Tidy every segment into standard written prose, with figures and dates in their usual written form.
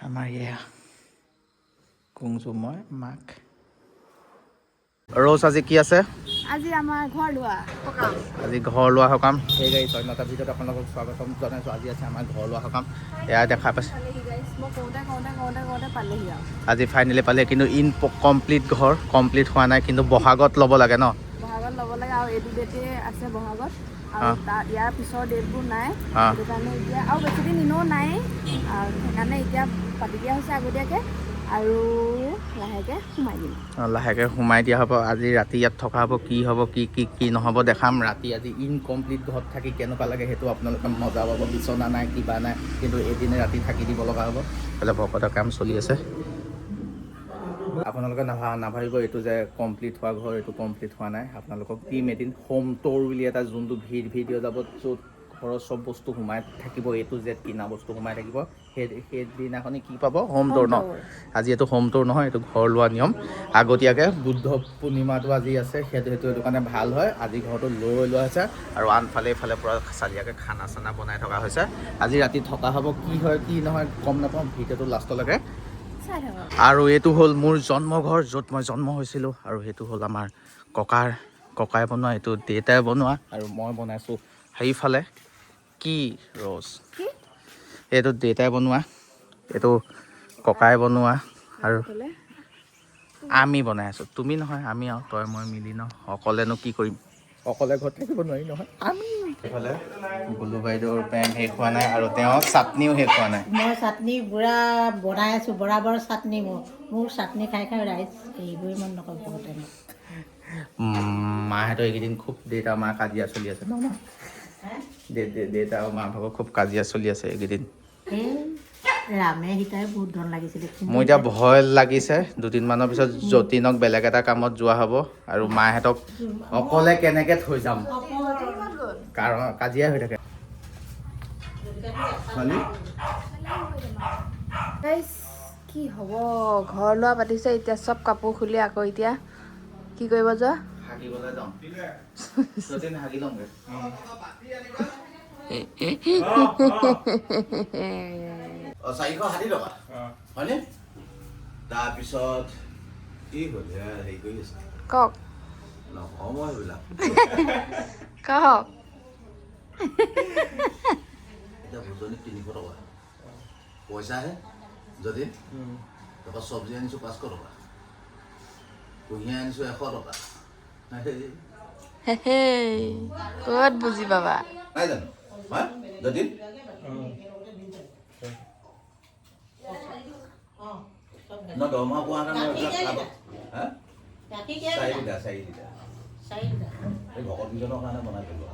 আমাৰ এয়া কুংজু মই মাক ৰ'জ আজি কি আছে আজি আমাৰ ঘৰ লোৱা সকাম আজি ঘৰ লোৱা সকাম সেই গাড়ী স্বাধীনতা ভিতৰত আপোনালোকক স্বাগতম জনাইছোঁ আজি আছে আমাৰ ঘৰ লোৱা সকাম এয়া দেখা পাইছে আজি ফাইনেলি পালে কিন্তু কমপ্লিট ঘৰ কমপ্লিট হোৱা নাই কিন্তু বহাগত ল'ব লাগে ন বহাগত ল'ব লাগে আৰু এইটো ডেটে আছে বহাগত আৰু ইয়াৰ পিছৰ ডেটবোৰ নাই সেইটো কাৰণে এতিয়া আৰু বেছি দিন এনেও নাই আৰু সেইকাৰণে এতিয়া পাতি দিয়া হৈছে আগতীয়াকৈ আৰু লাহেকৈ সোমাই দিয়া হ'ব আজি ৰাতি ইয়াত থকা হ'ব কি নহ'ব দেখাম ৰাতি আজি ইনকমপ্লিট ঘৰত থাকি কেনেকুৱা লাগে সেইটো আপোনালোকে মজা পাব বিচনা নাই কিবা নাই কিন্তু এদিনে ৰাতি থাকি দিব লগা হ'ব বোলে ভকতৰ কাম চলি আছে আপোনালোকে নাভাবিব এইটো যে কমপ্লিট হোৱা ঘৰ এইটো কমপ্লিট হোৱা নাই আপোনালোকক টিম এদিন হোম ট'ৰ বুলি এটা যোনটো ভিডিঅ' যাব য'ত ঘৰৰ চব বস্তু সোমাই থাকিব এইটো জেড কিনা বস্তু সোমাই থাকিব সেইদিনাখনি কি পাব হোম ট'ৰ ন আজি এইটো হোম ট'ৰ নহয় এইটো ঘৰ লোৱা নিয়ম আগতীয়াকৈ বুদ্ধ পূৰ্ণিমাটো আজি আছে সেইটো কাৰণে ভাল হয় আজি ঘৰটো লৈ লোৱা হৈছে আৰু আনফালে এইফালে পূৰা চালিয়াকৈ খানা চানা বনাই থকা হৈছে আজি ৰাতি থকা হ'ব কি হয় কি নহয় গম নাপাওঁ ভিডিঅ'টো লাষ্টলৈকে আৰু এইটো হ'ল মোৰ জন্মঘৰ য'ত মই জন্ম হৈছিলোঁ আৰু সেইটো হ'ল আমাৰ ককাই বনোৱা এইটো দেউতাই বনোৱা আৰু মই বনাইছোঁ সেইফালে কি ৰ'জ এইটো দেউতাই বনোৱা এইটো ককাই বনোৱা আৰু আমি বনাই আছোঁ তুমি নহয় আমি আৰু তই মই মিলি ন অকলেনো কি কৰিম অকলে ঘৰত থাকিব নোৱাৰি নহয় আমি এইফালে গুলু বাইদেউৰ পেন শেষ হোৱা নাই আৰু তেওঁ চাটনিও শেষ হোৱা নাই মই চাটনি বুঢ়া বনাই আছোঁ বৰাবৰ চাটনি মোৰ চাটনি খাই ৰাইজ এইবোৰে মন নকৰে বহুতে মাহঁতৰ এইকেইদিন খুব দেউতা মা কাজিয়া চলি আছে ন দেউতা আৰু মা ভাগৰ খুব কাজিয়া চলি আছে এইকেইদিন ৰামে সীতাই বহুত ধন লাগিছিলে মোৰ এতিয়া ভয় লাগিছে দুদিনমানৰ পিছত যতীনক বেলেগ এটা কামত যোৱা হ'ব আৰু মাহঁতক অকলে কেনেকৈ থৈ যাম কাৰণ কাজিয়া হৈ থাকে কি হ'ব ঘৰ লোৱা পাতিছে এতিয়া চব কাপোৰ খুলি আকৌ এতিয়া কি কৰিব যোৱা হাগিবলৈ যাওঁ যতীন হাগি লওঁগৈ $460 হয়নে তাৰপিছত কি হ'ল হেৰি কৰি আছে কওক নহ'ব এইবিলাক কওক এতিয়া ভোজনী $300 পইচাহে যদি তাৰপৰা চব্জি আনিছোঁ $500 কুঁহিয়াৰ আনিছোঁ $100 ক'ত বুজি পাবা নাই জানো হয় যদি ন দৰমহা পোৱা কাৰণে এই ভকতকেইজনৰ কাৰণে বনাই দিলোঁ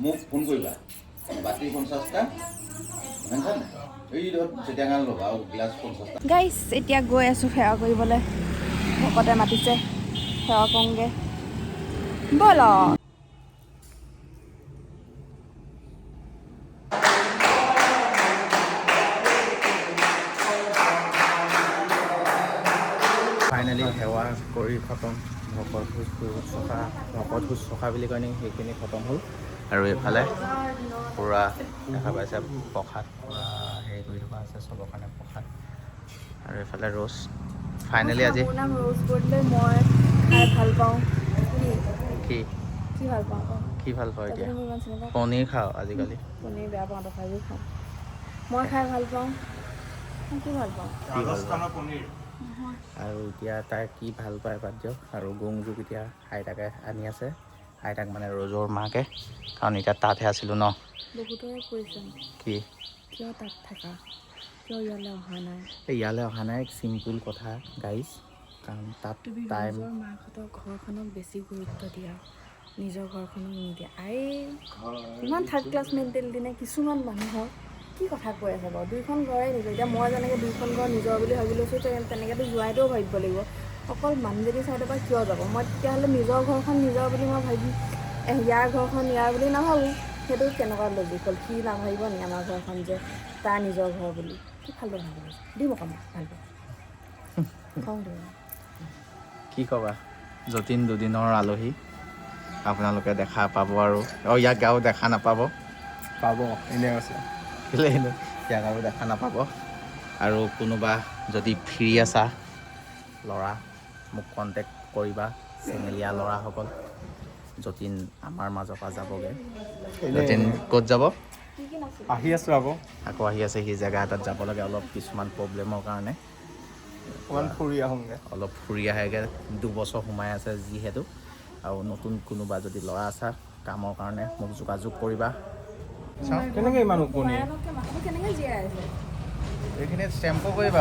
মোক ফোন কৰিবা বাতি 50টা এই ধৰক চিটাঙাল ল'বা আৰু গ্লাছ 50টা গাইছ এতিয়া গৈ আছোঁ সেৱা কৰিবলৈ ভকতে মাতিছে সেৱা কৰোঁগৈ ব'ল ফাইনেলি সেৱা কৰি খতম ভকত শুশ্ৰূষা বুলি কয় নেকি সেইখিনি খতম হ'ল আৰু এইফালে পূৰা দেখা পাইছে প্ৰসাদ পূৰা হেৰি কৰি থকা আছে চবৰ কাৰণে প্ৰসাদ আৰু এইফালে ৰ'জ ফাইনেলি আজি মোৰ নাম ৰ'জ বৰ্ডলে মই খাই ভাল পাওঁ কি ভাল পাওঁ কি ভাল পাওঁ এতিয়া পনীৰ খাওঁ আজিকালি পনীৰ বেয়া পাওঁ তথাপিও খাওঁ মই খাই ভাল পাওঁ কি ভাল পাওঁ আৰু এতিয়া তাই কি ভাল পায় বাদ দিয়ক আৰু গংজুক এতিয়া আইতাকে আনি আছে আইতাক মানে ৰ'জৰ মাকে কাৰণ এতিয়া তাতহে আছিলোঁ ন বহুতৰে কৈছে কি কিয় তাত থাকা কিয় ইয়ালৈ অহা নাই চিম্পুল কথা গাইজ কাৰণ তাত তাই নিজৰ মাকহঁতৰ ঘৰখনক বেছি গুৰুত্ব দিয়া নিজৰ ঘৰখনক নিদিয়া ইমান থাৰ্ড ক্লাছ মেণ্টেলিটি নে কিছুমান মানুহৰ কি কথা কৈ আছে বাৰু দুইখন ঘৰে নিজৰ এতিয়া মই যেনেকৈ দুইখন ঘৰ নিজৰ বুলি ভাবি লৈছোঁ তেনেকৈতো জোৱাইটোও ভাবিব লাগিব অকল মানুহজনী চাইডৰ পৰা কিয় যাব মই তেতিয়াহ'লে নিজৰ ঘৰখন নিজৰ বুলি মই ভাবিম ইয়াৰ ঘৰখন ইয়াৰ বুলি নাভাবোঁ সেইটো কেনেকুৱা লজিক হ'ল সি নাভাবিব নি আমাৰ ঘৰখন যে তাৰ নিজৰ ঘৰ বুলি কি ফাল্টু ভাবিব দিম অকণমান ভালকৈ খং দিব কি ক'বা যতীন দুদিনৰ আলহী আপোনালোকে দেখা পাব আৰু ইয়াক আৰু দেখা নাপাব পাব এনেই আছে কেলে ইয়াক আৰু দেখা নাপাব আৰু কোনোবা যদি ফ্ৰী আছা ল'ৰা মোক কণ্টেক্ট কৰিবা চেঙেলীয়া ল'ৰাসকল যতীন আমাৰ মাজৰ পৰা যাবগৈ যতীন ক'ত যাব আহি আছোঁ আকৌ আহি আছে সি জেগা এটাত যাব লাগে অলপ কিছুমান প্ৰব্লেমৰ কাৰণে অকণমান ফুৰি আহোঁগৈ অলপ ফুৰি আহেগৈ 2 বছৰ সোমাই আছে যিহেতু আৰু নতুন কোনোবা যদি ল'ৰা আছা কামৰ কাৰণে মোক যোগাযোগ কৰিবা কেনেকৈ ইমান ওকণি মাথাটো কেনেকৈ জীয়াই আছে এইখিনি চেম্পু কৰিবা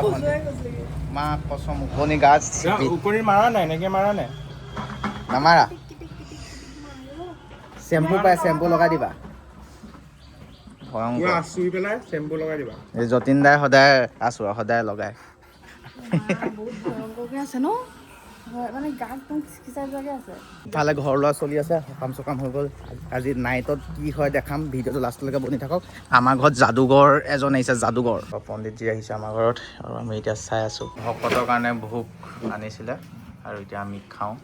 মা কচম ওকণি গাছ ওকণি মাৰা নাই এনেকৈ মাৰা নাই নামাৰা চেম্পু পাই চেম্পু লগাই দিবা পুৰা চুই পেলাই চেম্পু লগাই দিবা এই যতীন দাই সদায় আছোঁ সদায় লগাই বহুত ভয়ংকৰকৈ আছে ন হয় মানে গা একদম খিচখিচাই যোৱাকৈ আছে ইফালে ঘৰ ল'ৰা চলি আছে সকাম চকাম হৈ গ'ল আজি নাইটত কি হয় দেখাম ভিডিঅ'টো লাষ্টলৈকে বনি থাকক আমাৰ ঘৰত যাদুঘৰ এজন আহিছে যাদুঘৰ পণ্ডিতজী আহিছে আমাৰ ঘৰত আৰু আমি এতিয়া চাই আছোঁ ভকতৰ কাৰণে ভোগ আনিছিলে আৰু এতিয়া আমি খাওঁ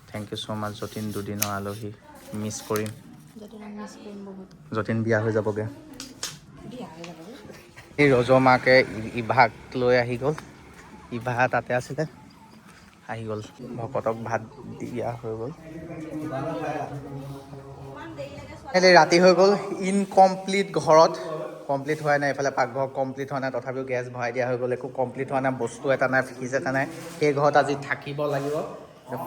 থেংক ইউ ছ' মাছ যতীন দুদিনৰ আলহী মিছ কৰিম যতীন বিয়া হৈ যাবগৈ এই ৰজমাকে ইভাক লৈ আহি গ'ল ইভা তাতে আছিলে আহি গ'ল ভকতক ভাত দিয়া হৈ গ'ল ৰাতি হৈ গ'ল ইনকমপ্লিট ঘৰত কমপ্লিট হোৱাই নাই এইফালে পাকঘৰ কমপ্লিট হোৱা নাই তথাপিও গেছ ভৰাই দিয়া হৈ গ'ল একো কমপ্লিট হোৱা নাই বস্তু এটা নাই ফ্ৰিজ এটা নাই সেই ঘৰত আজি থাকিব লাগিব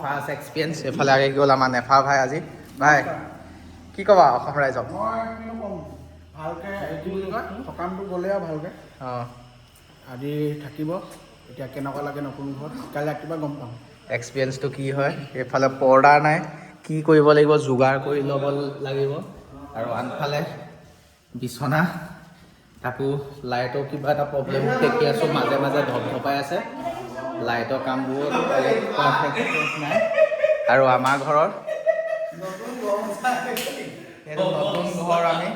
ফাৰ্ষ্ট এক্সপিৰিয়েঞ্চ এইফালে আহি গ'ল আমাৰ নেফা ভাই আজি ভাই কি ক'বা অসম ৰাইজক ভালকৈ কি বুলি কয় সকামটো গ'লে আৰু ভালকৈ অঁ আজি থাকিব এতিয়া কেনেকুৱা লাগে নতুন ঘৰত কাইলৈ ৰাতিপুৱা গম পাম এক্সপিৰিয়েঞ্চটো কি হয় এইফালে পৰ্দা নাই কি কৰিব লাগিব যোগাৰ কৰি ল'ব লাগিব আৰু আনফালে বিচনা তাকো লাইটৰ কিবা এটা প্ৰব্লেম দেখি আছোঁ মাজে মাজে ধপধপাই আছে লাইটৰ কামবোৰ নাই আৰু আমাৰ ঘৰৰ এইটো নতুন ঘৰ আমি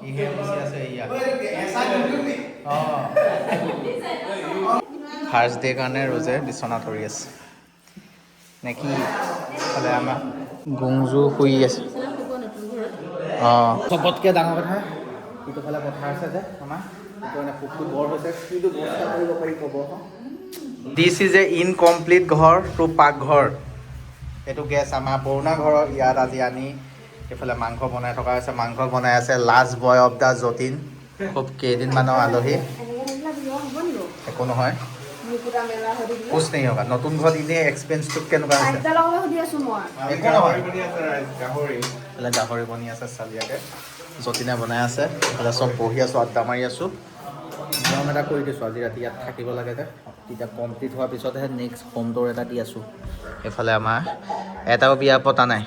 ইহে গুচি আছে ইয়াত অঁ ফাৰ্ষ্ট ডে কাৰণে ৰ'জে বিচনা ধৰি আছে নে কি ইফালে আমাৰ গুংজু শুই আছে অঁ চবতকৈ ডাঙৰ কথা ইটো ফালে পথাৰ আছে যে আমাৰ সেইটো মানে পুখুৰী বৰ হৈছে কিন্তু ব্যৱস্থা কৰিব পাৰি ক'ব দিছ ইজ এ ইনকমপ্লিট ঘৰ টু পাকঘৰ এইটো গেছ আমাৰ পুৰণা ঘৰৰ ইয়াত আজি আনি এইফালে মাংস বনাই থকা হৈছে মাংস বনাই আছে last boy of the Jatin খুব কেইদিনমানৰ আলহী একো নহয় কুছ নেই হ'বা নতুন ঘৰত এনেই এক্সপেৰিয়েঞ্চটো কেনেকুৱা হৈছে একো নহয় এইফালে গাহৰি বনি আছে চালিয়াকৈ যতীনে বনাই আছে এইফালে চব বহি আছোঁ আড্ডা মাৰি আছোঁ নিয়ম এটা কৰি দিছোঁ আজি ৰাতি ইয়াত থাকিব লাগে যে তেতিয়া কমপ্লিট হোৱাৰ পিছতহে নেক্সট হোম ট'ৰ এটা দি আছোঁ এইফালে আমাৰ এটাও বিয়া পতা নাই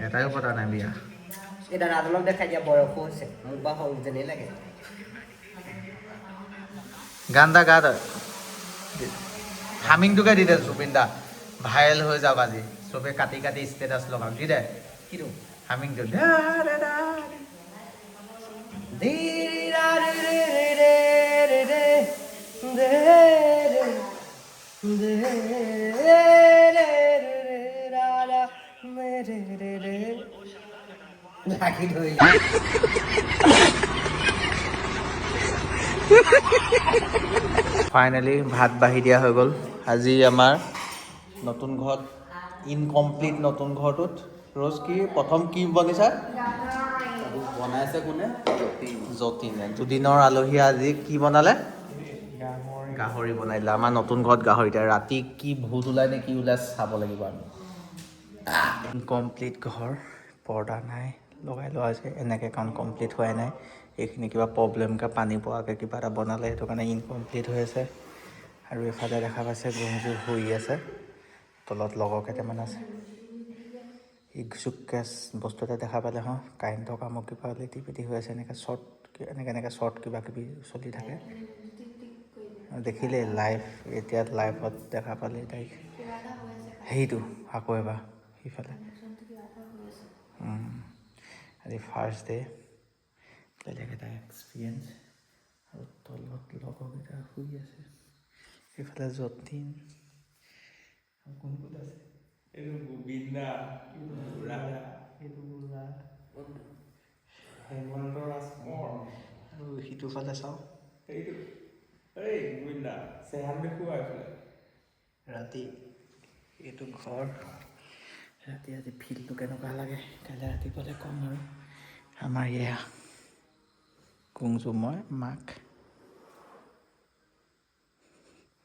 এটাও পতা নাই বিয়া এই দাদাজনক দেখাই দিয়া বয়সো হৈছে মোক বা সৰু যেনেই লাগে গান এটা গা তই হামিংটোকে দি দে জুবিন দা ভাইৰেল হৈ যাওক আজি চবে কাটি কাটি ষ্টেটাছ লগাওক দি দে কিনো হামিংটো লাগি ধৰি ফাইনেলি ভাত বাঢ়ি দিয়া হৈ গ'ল আজি আমাৰ নতুন ঘৰত ইনকমপ্লিট নতুন ঘৰটোত ৰ'জ কি প্ৰথম কি বনিছা বনাইছে কোনে যতীনে দুদিনৰ আলহী আজি কি বনালে গাহৰি বনাই দিলে আমাৰ নতুন ঘৰত গাহৰি এতিয়া ৰাতি কি ভূত ওলাই নে কি ওলাই চাব লাগিব আমি ইনকমপ্লিট ঘৰ পৰ্দা নাই লগাই লোৱা হৈছে এনেকৈ কাৰণ কমপ্লিট হোৱাই নাই এইখিনি কিবা প্ৰব্লেমকৈ পানী পোৱাকৈ কিবা এটা বনালে সেইটো কাৰণে ইনকমপ্লিট হৈ আছে আৰু এইফালে দেখা পাইছে গুংজু শুই আছে তলত লগৰ কেইটামান আছে ইগজুকে বস্তু এটা দেখা পালে হঁ কাৰেণ্টৰ কামত কিবা লেটি পেটি হৈ আছে এনেকৈ এনেকৈ শ্বৰ্ট কিবা কিবি চলি থাকে দেখিলে লাইভ এতিয়া লাইভত দেখা পালে তাইক সেইটো আকৌ এবাৰ সিফালে আজি ফাৰ্ষ্ট ডে বেলেগ এটা এক্সপিৰিয়েঞ্চ আৰু তলত লগৰকেইটা শুই আছে সেইফালে যতীন কোন ক'ত আছে এইটো গোবিন্দা ৰাধা এইটো বুঢ়া হেমন্ত ৰাজকোঁৱৰ আৰু সিটো ফালে চাওঁ এইটো এই গোবিন্দা চেহান দেখুওৱা এইফালে ৰাতি এইটো ঘৰ ৰাতি আজি ফিল্ডটো কেনেকুৱা লাগে কাইলৈ ৰাতিপুৱালৈ ক'ম আৰু আমাৰ এয়া কুংজু মই মাক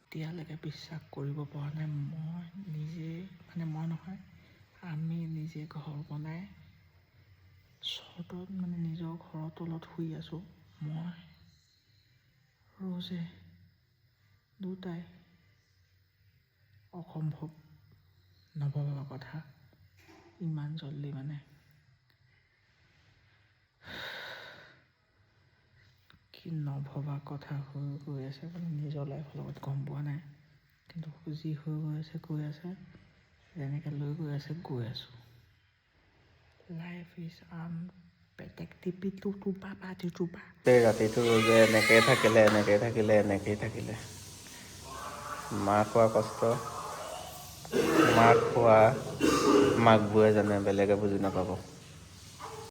এতিয়ালৈকে বিশ্বাস কৰিব পৰা নাই মই নিজে মানে মই নহয় আমি নিজে ঘৰ বনাই চৰ্টত মানে নিজৰ ঘৰৰ তলত শুই আছোঁ মই ৰ'জে দুটাই অসম্ভৱ নভবা কথা ইমান জল্দি মানে কি নভবা কথা হৈ গৈ আছে মানে নিজৰ লাইফৰ লগত গম পোৱা নাই কিন্তু যি হৈ গৈ আছে যেনেকৈ লৈ গৈ আছে গৈ আছোঁ লাইফ ইজ ৰাতিটো ৰ'জে এনেকৈ থাকিলে মাক খোৱা কষ্ট মাক খোৱা মাক বোৰে জানে বেলেগে বুজি নাপাব